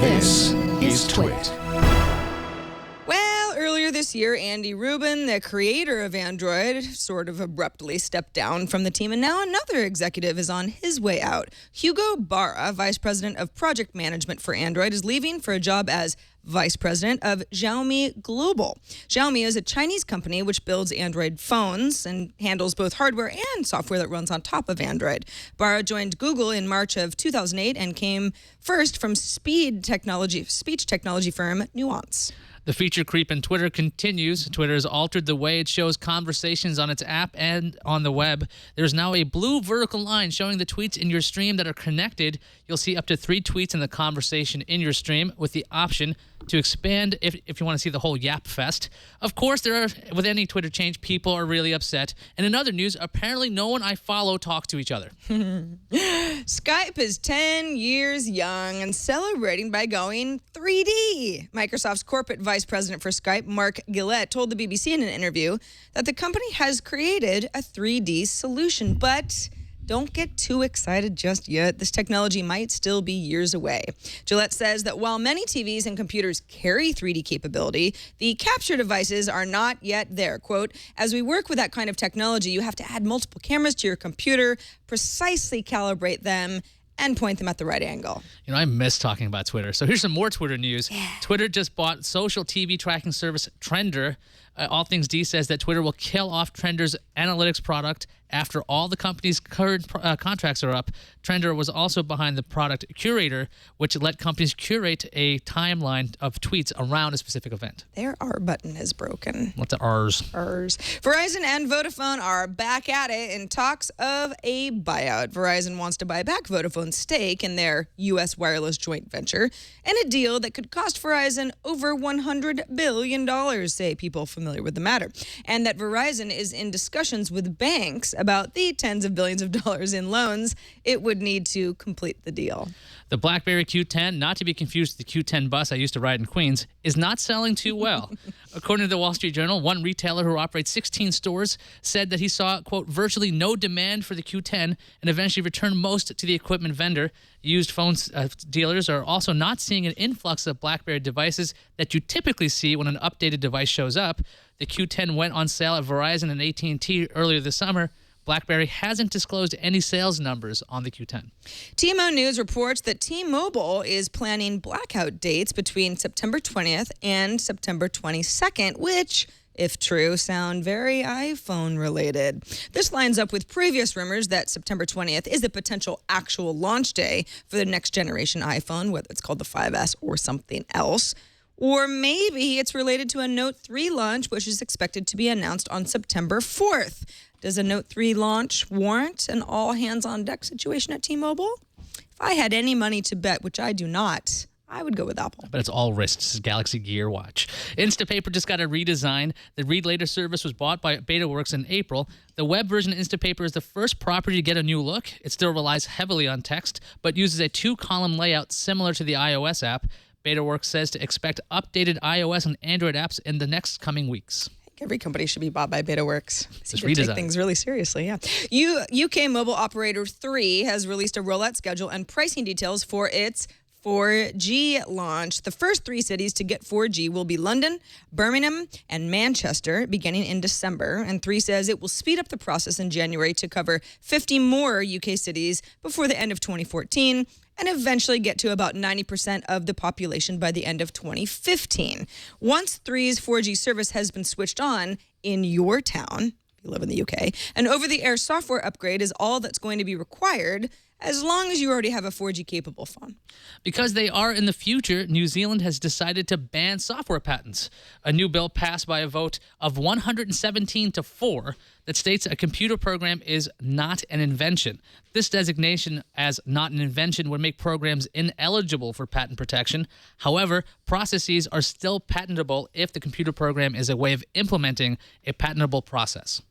This is Twit. Well, earlier this year, Andy Rubin, the creator of Android, sort of abruptly stepped down from the team, and now another executive is on his way out. Hugo Barra, vice president of project management for Android, is leaving for a job as vice president of Xiaomi Global. Xiaomi is a Chinese company which builds Android phones and handles both hardware and software that runs on top of Android. Barra joined Google in March of 2008 and came first from speech technology firm Nuance. The feature creep in Twitter continues. Twitter has altered the way it shows conversations on its app and on the web. There's now a blue vertical line showing the tweets in your stream that are connected. You'll see up to 3 tweets in the conversation in your stream with the option to expand if you want to see the whole Yap Fest. Of course, with any Twitter change, people are really upset. And in other news, apparently no one I follow talks to each other. Skype is 10 years young and celebrating by going 3D. Microsoft's corporate vice president for Skype, Mark Gillette, told the BBC in an interview that the company has created a 3D solution, but don't get too excited just yet. This technology might still be years away. Gillette says that while many TVs and computers carry 3D capability, the capture devices are not yet there. Quote, as we work with that kind of technology, you have to add multiple cameras to your computer, precisely calibrate them, and point them at the right angle. You know, I miss talking about Twitter. So here's some more Twitter news. Yeah. Twitter just bought social TV tracking service Trender. All Things D says that Twitter will kill off Trender's analytics product after all the company's current contracts are up. Trender was also behind the product Curator, which let companies curate a timeline of tweets around a specific event. Their R button is broken. What's the R's? Verizon and Vodafone are back at it in talks of a buyout. Verizon wants to buy back Vodafone's stake in their U.S. wireless joint venture in a deal that could cost Verizon over $100 billion, say people familiar with the matter. And that Verizon is in discussions with banks about the tens of billions of dollars in loans it would need to complete the deal. The Blackberry Q10, not to be confused with the Q10 bus I used to ride in Queens, is not selling too well. According to the Wall Street Journal, one retailer who operates 16 stores said that he saw, quote, virtually no demand for the Q10 and eventually returned most to the equipment vendor. Used phone dealers are also not seeing an influx of Blackberry devices that you typically see when an updated device shows up. The Q10 went on sale at Verizon and AT&T earlier this summer. BlackBerry hasn't disclosed any sales numbers on the Q10. T-Mo News reports that T-Mobile is planning blackout dates between September 20th and September 22nd, which, if true, sound very iPhone-related. This lines up with previous rumors that September 20th is a potential actual launch day for the next generation iPhone, whether it's called the 5S or something else. Or maybe it's related to a Note 3 launch, which is expected to be announced on September 4th. Does a Note 3 launch warrant an all-hands-on-deck situation at T-Mobile? If I had any money to bet, which I do not, I would go with Apple. But it's all wrists. Galaxy Gear Watch. Instapaper just got a redesign. The Read Later service was bought by BetaWorks in April. The web version of Instapaper is the first property to get a new look. It still relies heavily on text, but uses a 2-column layout similar to the iOS app. BetaWorks says to expect updated iOS and Android apps in the next coming weeks. Every company should be bought by BetaWorks. Just They take things really seriously, yeah. UK mobile operator 3 has released a rollout schedule and pricing details for its 4G launch. The first 3 cities to get 4G will be London, Birmingham, and Manchester, beginning in December. And 3 says it will speed up the process in January to cover 50 more UK cities before the end of 2014. And eventually get to about 90% of the population by the end of 2015. Once 3's 4G service has been switched on in your town, if you live in the UK, an over-the-air software upgrade is all that's going to be required as long as you already have a 4G-capable phone. Because they are in the future, New Zealand has decided to ban software patents. A new bill passed by a vote of 117 to 4 that states a computer program is not an invention. This designation as not an invention would make programs ineligible for patent protection. However, processes are still patentable if the computer program is a way of implementing a patentable process.